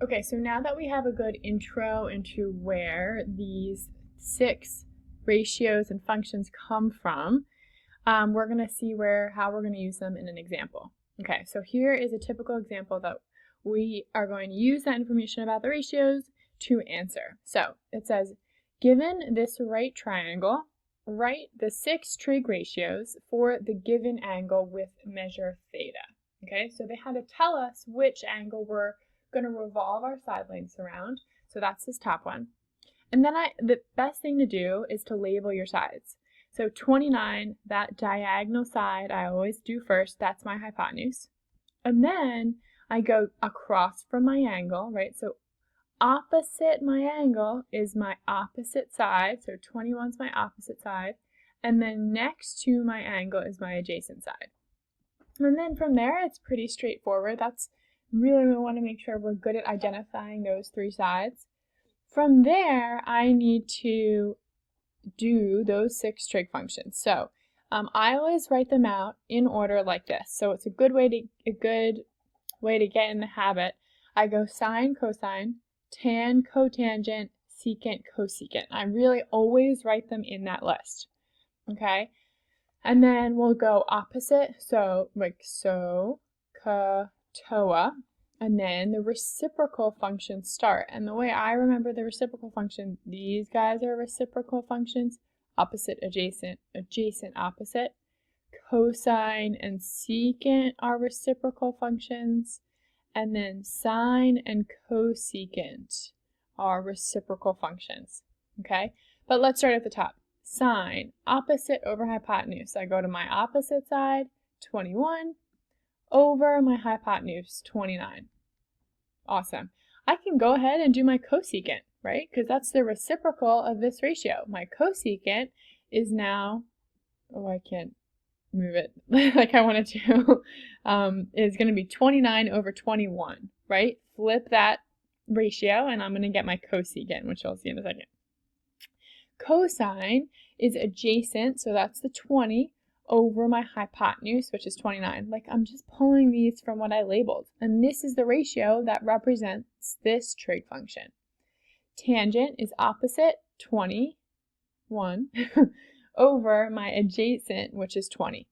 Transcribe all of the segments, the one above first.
Okay, so now that we have a good intro into where these 6 ratios and functions come from, we're going to see how we're going to use them in an example. Okay, so here is a typical example that we are going to use that information about the ratios to answer. So it says, given this right triangle, write the 6 trig ratios for the given angle with measure theta. Okay, so they had to tell us which angle we're going to revolve our side lengths around. So that's this top one. And then the best thing to do is to label your sides. So 29, that diagonal side I always do first, that's my hypotenuse. And then I go across from my angle, right? So opposite my angle is my opposite side. So 21 is my opposite side. And then next to my angle is my adjacent side. And then from there, it's pretty straightforward. That's really, we want to make sure we're good at identifying those 3 sides. From there, I need to do those 6 trig functions. So I always write them out in order like this. So it's a good way to get in the habit. I go sine, cosine, tan, cotangent, secant, cosecant. I really always write them in that list. Okay? And then we'll go opposite. So like so, ka, toa. And then the reciprocal functions start. And the way I remember the reciprocal function, these guys are reciprocal functions. Opposite, adjacent, adjacent, opposite. Cosine and secant are reciprocal functions. And then sine and cosecant are reciprocal functions. Okay? But let's start at the top. Sine, opposite over hypotenuse. I go to my opposite side, 21, over my hypotenuse, 29. Awesome. I can go ahead and do my cosecant, right? Because that's the reciprocal of this ratio. My cosecant is now, oh, I can't move it like I wanted to, is going to be 29 over 21, right? Flip that ratio and I'm going to get my cosecant, which you'll see in a second. Cosine is adjacent, so that's the 20, over my hypotenuse, which is 29. Like, I'm just pulling these from what I labeled. And this is the ratio that represents this trig function. Tangent is opposite, 21, over my adjacent, which is 20.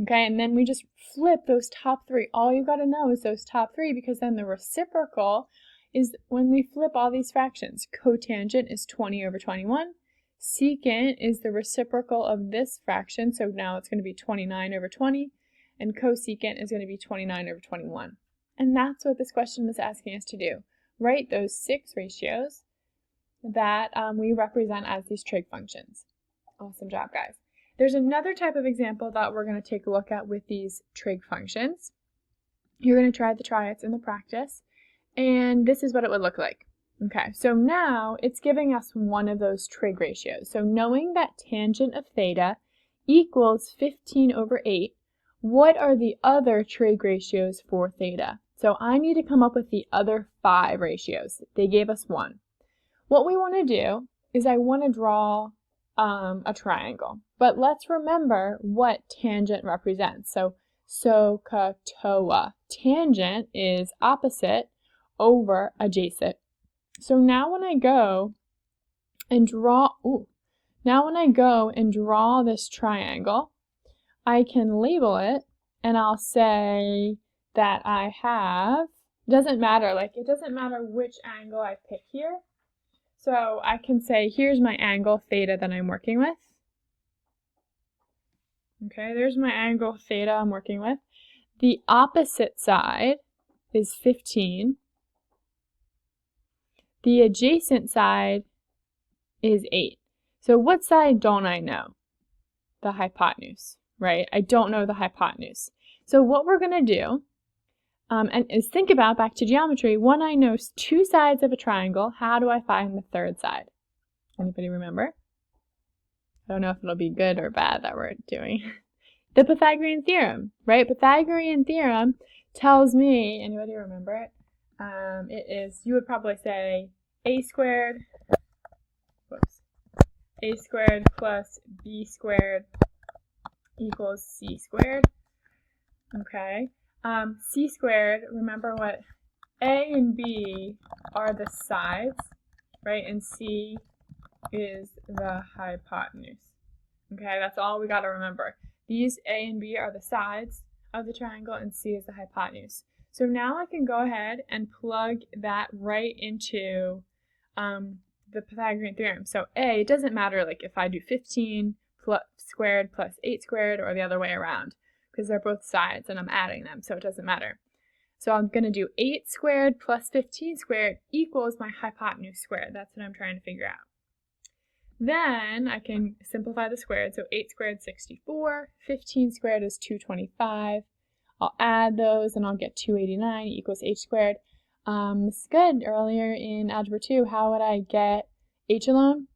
Okay, and then we just flip those top 3. All you got to know is those top 3, because then the reciprocal is when we flip all these fractions. Cotangent is 20 over 21. Secant is the reciprocal of this fraction, so now it's going to be 29 over 20, and cosecant is going to be 29 over 21. And that's what this question was asking us to do. Write those 6 ratios that we represent as these trig functions. Awesome job, guys. There's another type of example that we're going to take a look at with these trig functions. You're going to try the triads in the practice, and this is what it would look like. Okay, so now it's giving us one of those trig ratios. So knowing that tangent of theta equals 15 over 8, what are the other trig ratios for theta? So I need to come up with the other 5 ratios. They gave us 1. What we want to do is I want to draw a triangle. But let's remember what tangent represents. So ka, toa. Tangent is opposite over adjacent. So now when I go and draw, this triangle, I can label it and I'll say that I have, doesn't matter which angle I pick here. So I can say, here's my angle theta that I'm working with. Okay, there's my angle theta I'm working with. The opposite side is 15. The adjacent side is 8. So what side don't I know? The hypotenuse, right? I don't know the hypotenuse. So what we're going to do is think about, back to geometry, when I know 2 sides of a triangle, how do I find the 3rd side? Anybody remember? I don't know if it'll be good or bad that we're doing. The Pythagorean theorem, right? Pythagorean theorem tells me, anybody remember it? It is, you would probably say a squared plus b squared equals c squared. Okay. C squared, remember what A and B are the sides, right? And C is the hypotenuse. Okay, that's all we got to remember. These A and B are the sides of the triangle and C is the hypotenuse. So now I can go ahead and plug that right into the Pythagorean theorem. So A, it doesn't matter like if I do 15 squared plus 8 squared or the other way around, because they're both sides and I'm adding them, so it doesn't matter. So I'm going to do 8 squared plus 15 squared equals my hypotenuse squared. That's what I'm trying to figure out. Then I can simplify the squared. So 8 squared is 64, 15 squared is 225. I'll add those and I'll get 289 equals h squared. It's good. Earlier in Algebra 2, how would I get h alone?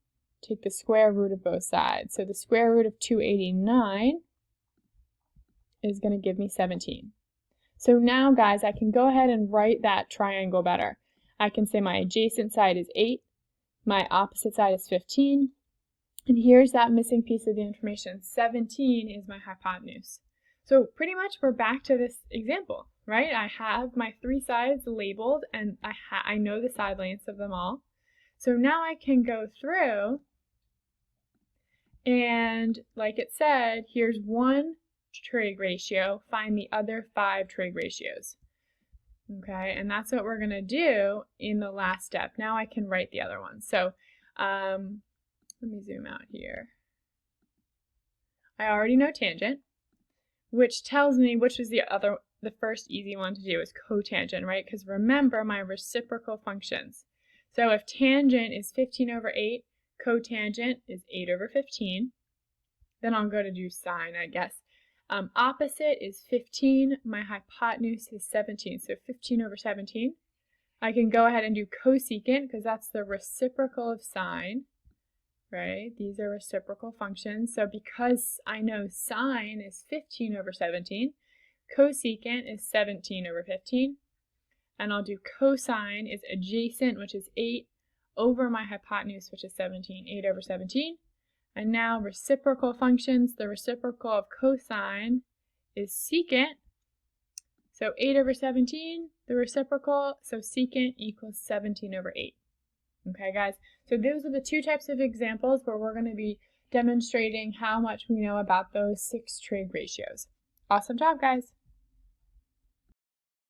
Take the square root of both sides. So the square root of 289 is going to give me 17. So now, guys, I can go ahead and write that triangle better. I can say my adjacent side is 8, my opposite side is 15, and here's that missing piece of the information. 17 is my hypotenuse. So pretty much we're back to this example, right? I have my 3 sides labeled, and I know the side lengths of them all. So now I can go through, and like it said, here's one trig ratio, find the other 5 trig ratios. Okay, and that's what we're going to do in the last step. Now I can write the other ones. So let me zoom out here. I already know tangent, which tells me which is the first easy one to do is cotangent, right? Because remember my reciprocal functions. So if tangent is 15 over 8, cotangent is 8 over 15. Then I'll go to do sine, I guess. Opposite is 15. My hypotenuse is 17. So 15 over 17. I can go ahead and do cosecant because that's the reciprocal of sine, right? These are reciprocal functions. So because I know sine is 15 over 17, cosecant is 17 over 15. And I'll do cosine is adjacent, which is 8, over my hypotenuse, which is 17, 8 over 17. And now reciprocal functions, the reciprocal of cosine is secant. So 8 over 17, the reciprocal, so secant equals 17 over 8. Okay, guys, so those are the 2 types of examples where we're going to be demonstrating how much we know about those 6 trig ratios. Awesome job, guys.